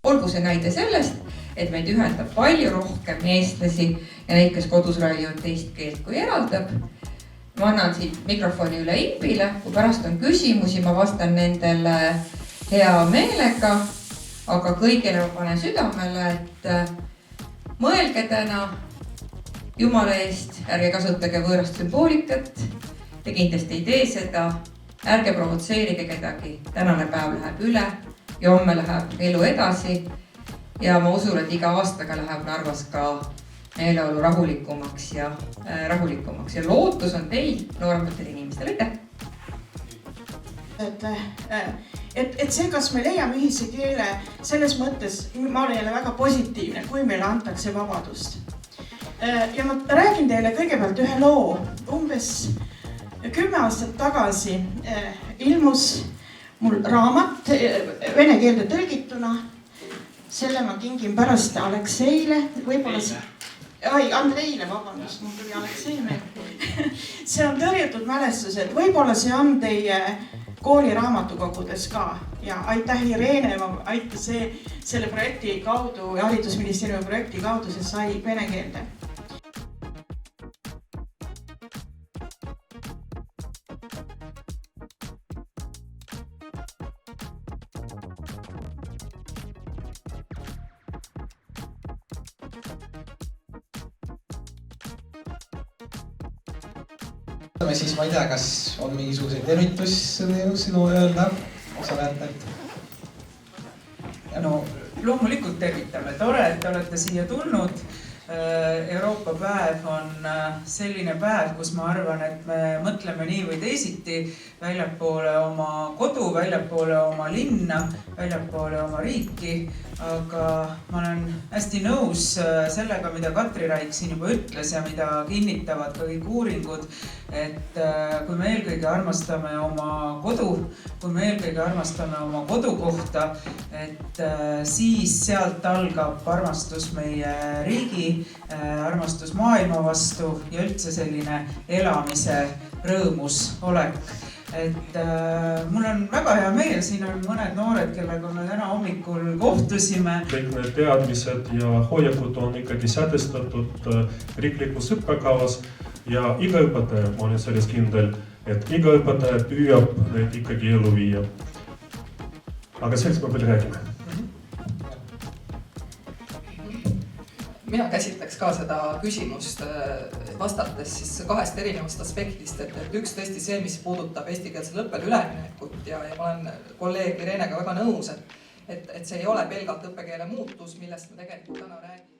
Olgu see näide sellest, et meid ühendab palju rohkem eestlasi ja neid, kes kodus räägivad teist keelt kui eraldab. Ma annan siit mikrofoni üle Impile, kui pärast on küsimusi, ma vastan nendele hea meelega, aga kõigile ma panen südamele, et mõelge täna Jumala eest, ärge kasutage võõrast sümboolikat, te kindlasti ei tee seda, ärge provotseerige kedagi, tänane päev läheb üle ja homme läheb elu edasi ja ma usun, et iga aastaga läheb Narvas ka meeleolu rahulikumaks ja lootus on teil, noorematel inimestel, aitäh! Et see, kas me leiame ühise keele, selles mõttes ma olen jälle väga positiivne, kui meile antakse vabadust. Ja ma räägin teile kõigepealt ühe loo. Umbes 10 aastat tagasi ilmus mul raamat vene keelde tõlgituna. Selle ma kingin pärast Alekseile, võib-olla Andreile, vabandust, mul tuli Aleksei meelde. See on tõrjutud mälestused, võib-olla see on teie kooli raamatukogudes ka ja aitäh Irene, aitäh selle projekti kaudu, haridusministeeriumi projekti kaudu, see sai vene keelde. Siis ma ei tea, kas on mingisuguseid tervitussõnu sinu öelda, sa näed, No loomulikult tervitame, tore, et te olete siia tulnud. Euroopa päev on selline päev, kus ma arvan, et me mõtleme nii või teisiti väljapoole oma kodu, väljapoole oma linna, väljapoole oma riiki. Aga ma olen hästi nõus sellega, mida Katri Raik siin juba ütles ja mida kinnitavad kõik uuringud, et kui me eelkõige armastame oma kodu, kui me eelkõige armastame oma kodukohta, et siis sealt algab armastus meie riigi, armastus maailma vastu ja üldse selline elamise rõõmus olek. Et mul on väga hea meel, siin on mõned noored, kellega me täna hommikul kohtusime. Kõik need teadmised ja hoiakud on ikkagi sätestatud riiklikus õppekavas ja iga õpetaja, ma olen selles kindel, et iga õpetaja püüab neid ikkagi elu viia. Aga sellest me veel räägime. Mina käsitleks ka seda küsimust vastates siis kahest erinevast aspektist, et üks tõesti see, mis puudutab eestikeelsele õppele üleminekut ja ma olen kolleeg Irenega väga nõus, et see ei ole pelgalt õppekeele muutus, millest me tegelikult täna räägime.